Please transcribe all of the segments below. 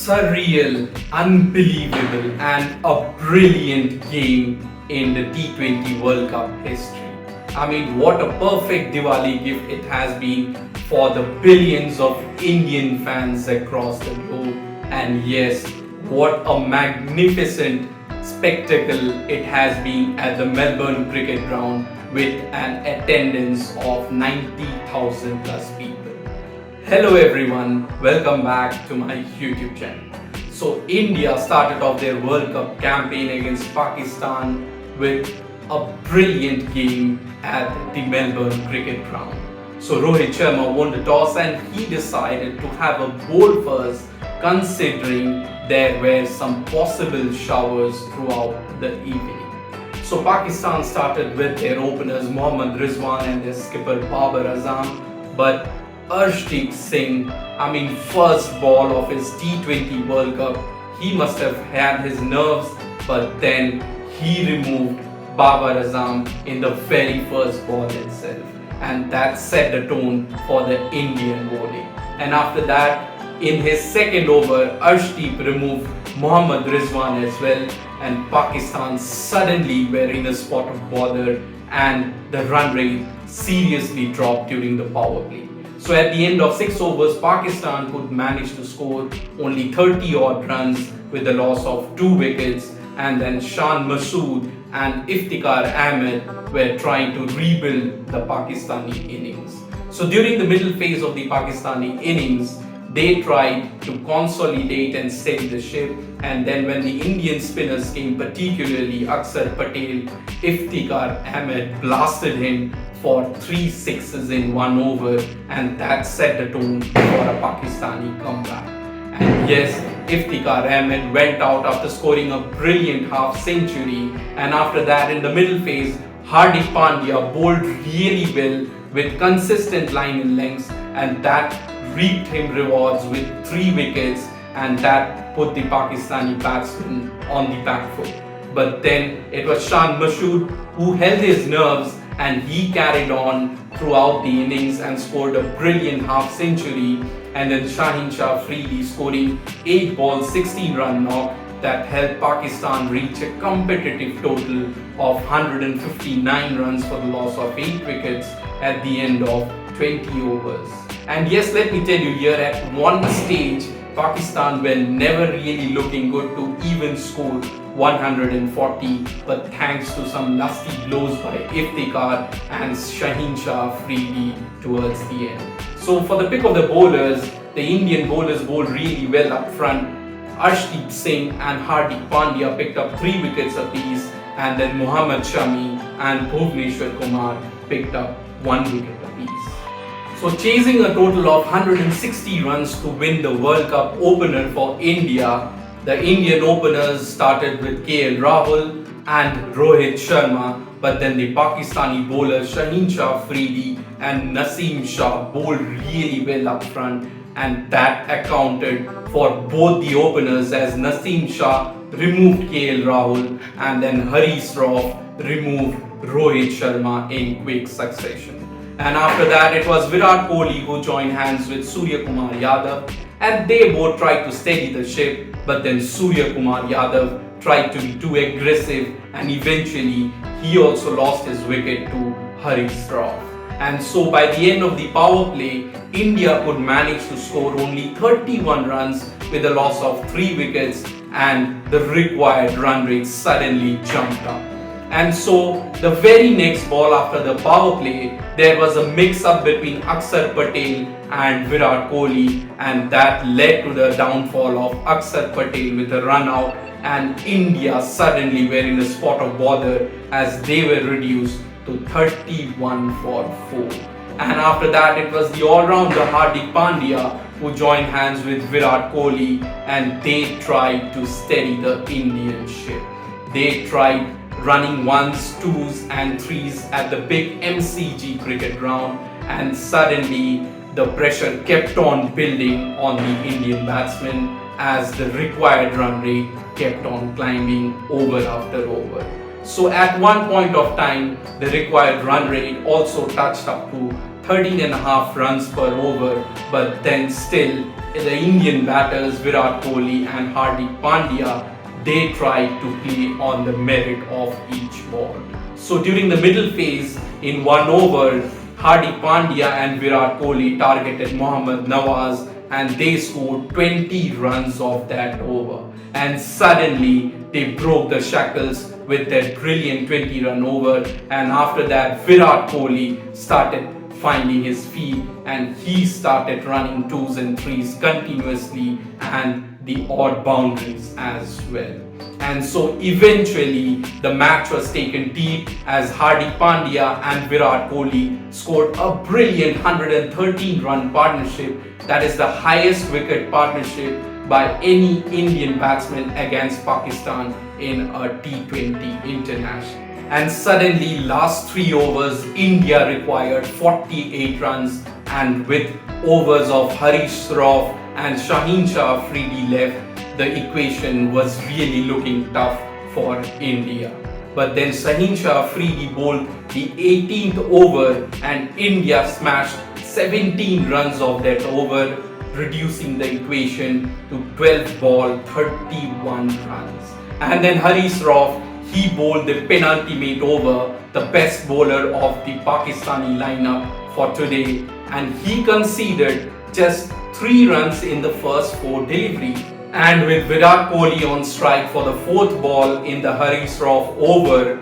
surreal, unbelievable, and a brilliant game in the T20 World Cup history. I mean, what a perfect Diwali gift it has been for the billions of Indian fans across the globe. And yes, what a magnificent spectacle it has been at the Melbourne cricket ground with an attendance of 90,000 plus people. Hello everyone, welcome back to my YouTube channel. So India started off their World Cup campaign against Pakistan with a brilliant game at the Melbourne cricket ground. So Rohit Sharma won the toss and he decided to have a bowl first, considering there were some possible showers throughout the evening. So Pakistan started with their openers Mohammad Rizwan and their skipper Babar Azam, but Arshdeep Singh, first ball of his T20 World Cup, he must have had his nerves, but then he removed Babar Azam in the very first ball itself, and that set the tone for the Indian bowling. And after that, in his second over, Arshdeep removed Mohammad Rizwan as well, and Pakistan suddenly were in a spot of bother, and the run rate seriously dropped during the power play. So at the end of 6 overs, Pakistan could manage to score only 30 odd runs with the loss of 2 wickets, and then Shan Masood and Iftikhar Ahmed were trying to rebuild the Pakistani innings. So during the middle phase of the Pakistani innings, they tried to consolidate and steady the ship, and then when the Indian spinners came, particularly Akshar Patel, Iftikhar Ahmed blasted him for 3 sixes in 1 over, and that set the tone for a Pakistani comeback. And yes, Iftikhar Ahmed went out after scoring a brilliant half century, and after that in the middle phase, Hardik Pandya bowled really well with consistent line and lengths, and that reaped him rewards with 3 wickets, and that put the Pakistani batsmen on the back foot. But then it was Shan Masood who held his nerves, and he carried on throughout the innings and scored a brilliant half century, and then Shaheen Shah Afridi scoring 8 balls 16 run knock that helped Pakistan reach a competitive total of 159 runs for the loss of 8 wickets at the end of 20 overs. And yes, let me tell you, here at one stage Pakistan were never really looking good to even score 140, but thanks to some nasty blows by Iftikhar and Shaheen Shah Afridi towards the end. So for the pick of the bowlers, the Indian bowlers bowled really well up front. Arshdeep Singh and Hardik Pandya picked up 3 wickets apiece, and then Mohammad Shami and Bhuvneshwar Kumar picked up 1 wicket apiece. So chasing a total of 160 runs to win the World Cup opener for India, the Indian openers started with KL Rahul and Rohit Sharma, but then the Pakistani bowlers Shaheen Shah Afridi and Naseem Shah bowled really well up front, and that accounted for both the openers as Naseem Shah removed KL Rahul and then Harish Rauf removed Rohit Sharma in quick succession. And after that, it was Virat Kohli who joined hands with Surya Kumar Yadav, and they both tried to steady the ship, but then Surya Kumar Yadav tried to be too aggressive, and eventually he also lost his wicket to Harish Rauf. And so by the end of the power play, India could manage to score only 31 runs with a loss of 3 wickets, and the required run rate suddenly jumped up. And so the very next ball after the power play, there was a mix-up between Akshar Patel and Virat Kohli, and that led to the downfall of Akshar Patel with a run out, and India suddenly were in a spot of bother as they were reduced to 31 for 4. And after that, it was the all-rounder Hardik Pandya who joined hands with Virat Kohli, and they tried to steady the Indian ship. They tried running 1s, 2s and 3s at the big MCG cricket ground, and suddenly the pressure kept on building on the Indian batsmen as the required run rate kept on climbing over after over. So at one point of time, the required run rate also touched up to 13.5 runs per over, but then still the Indian batters Virat Kohli and Hardik Pandya, they tried to play on the merit of each ball. So during the middle phase, in 1 over, Hardik Pandya and Virat Kohli targeted Mohammad Nawaz and they scored 20 runs of that over. And suddenly they broke the shackles with that brilliant 20-run over, and after that Virat Kohli started finding his feet and he started running 2s and 3s continuously and the odd boundaries as well. And so eventually the match was taken deep as Hardik Pandya and Virat Kohli scored a brilliant 113-run partnership. That is the highest wicket partnership by any Indian batsman against Pakistan in a T20 international. And suddenly last 3 overs India required 48 runs, and with overs of Harish Rauf and Shaheen Shah Afridi left, the equation was really looking tough for India. But then Shaheen Shah Afridi bowled the 18th over and India smashed 17 runs of that over, reducing the equation to 12 ball 31 runs. And then Harish Rauf, he bowled the penultimate over, the best bowler of the Pakistani lineup for today, and he conceded just 3 runs in the first 4 deliveries. And with Virat Kohli on strike for the 4th ball in the Harish Rauf over,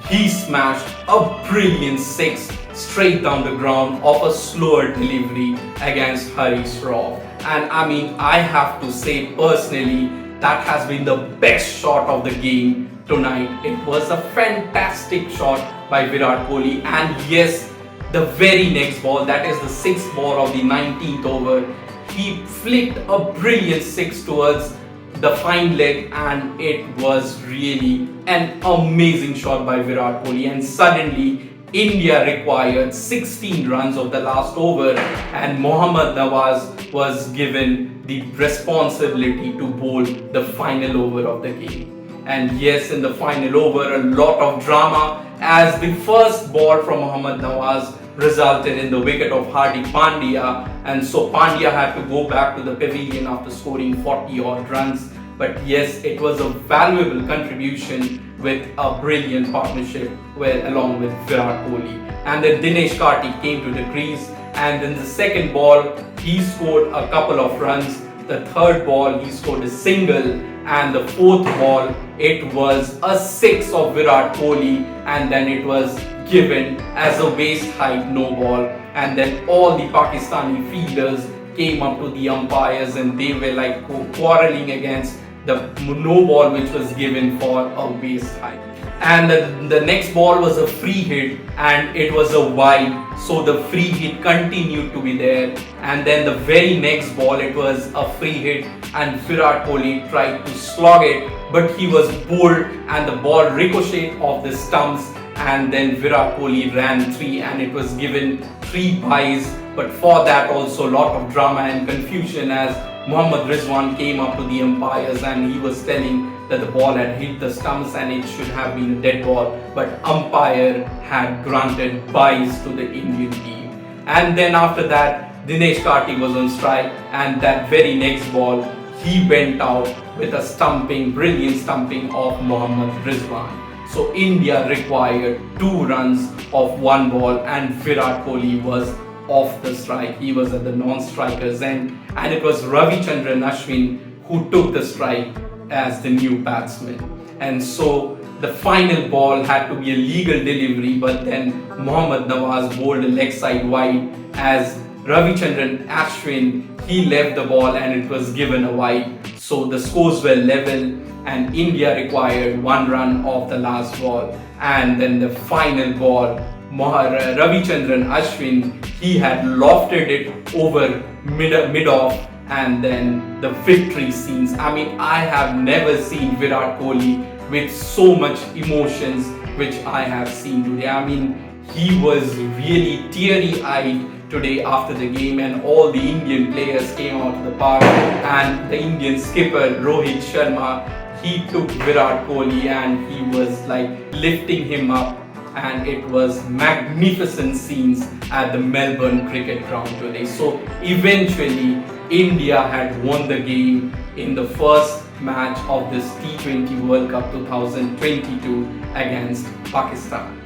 he smashed a brilliant 6 straight down the ground of a slower delivery against Harish Rauf. And I mean, I have to say personally, that has been the best shot of the game tonight. It was a fantastic shot by Virat Kohli, and yes, the very next ball, that is the 6th ball of the 19th over, he flicked a brilliant 6 towards the fine leg, and it was really an amazing shot by Virat Kohli. And suddenly India required 16 runs of the last over and Mohammad Nawaz was given the responsibility to bowl the final over of the game. And yes, in the final over, a lot of drama as the first ball from Mohammad Nawaz resulted in the wicket of Hardik Pandya, and so Pandya had to go back to the pavilion after scoring 40 odd runs. But yes, it was a valuable contribution with a brilliant partnership along with Virat Kohli. And then Dinesh Karthik came to the crease, and in the second ball he scored a couple of runs. The third ball he scored a single, and the fourth ball it was a 6 of Virat Kohli, and then it was given as a waist height no ball. And then all the Pakistani fielders came up to the umpires and they were like quarreling against the no ball which was given for a waist height. And the next ball was a free hit and it was a wide, so the free hit continued to be there. And then the very next ball it was a free hit and Virat Kohli tried to slog it, but he was bowled and the ball ricocheted off the stumps, and then Virat Kohli ran 3 and it was given 3 byes. But for that also a lot of drama and confusion as Mohammad Rizwan came up to the umpires and he was telling that the ball had hit the stumps and it should have been a dead ball, but umpire had granted byes to the Indian team. And then after that Dinesh Karthik was on strike, and that very next ball he went out with a brilliant stumping of Mohammad Rizwan. So India required 2 runs of 1 ball and Virat Kohli was off the strike. He was at the non-striker's end, and it was Ravichandran Ashwin who took the strike as the new batsman. And so the final ball had to be a legal delivery, but then Mohammad Nawaz bowled a leg side wide as Ravichandran Ashwin he left the ball and it was given a wide. So the scores were level and India required 1 run off the last ball. And then the final ball, Ravichandran Ashwin, he had lofted it over mid-off, and then the victory scenes. I mean, I have never seen Virat Kohli with so much emotions which I have seen today. I mean, he was really teary-eyed today after the game, and all the Indian players came out to the park, and the Indian skipper Rohit Sharma, he took Virat Kohli and he was like lifting him up and it was magnificent scenes at the Melbourne cricket ground today. So eventually India had won the game in the first match of this T20 World Cup 2022 against Pakistan.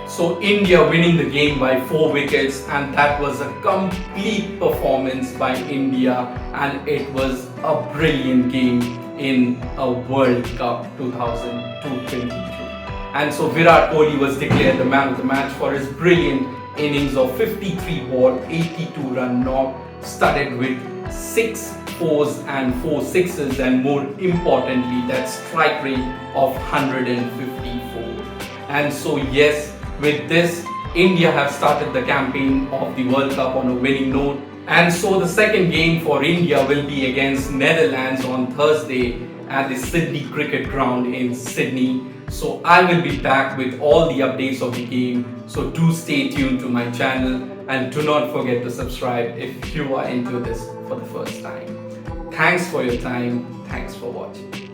So India winning the game by 4 wickets, and that was a complete performance by India, and it was a brilliant game in a World Cup 2022. And so Virat Kohli was declared the man of the match for his brilliant innings of 53 ball, 82 run knock, studded with 6 fours and 4 sixes, and more importantly that strike rate of 154. And so yes, with this, India have started the campaign of the World Cup on a winning note. And so the second game for India will be against Netherlands on Thursday at the Sydney Cricket Ground in Sydney. So I will be back with all the updates of the game. So do stay tuned to my channel and do not forget to subscribe if you are into this for the first time. Thanks for your time. Thanks for watching.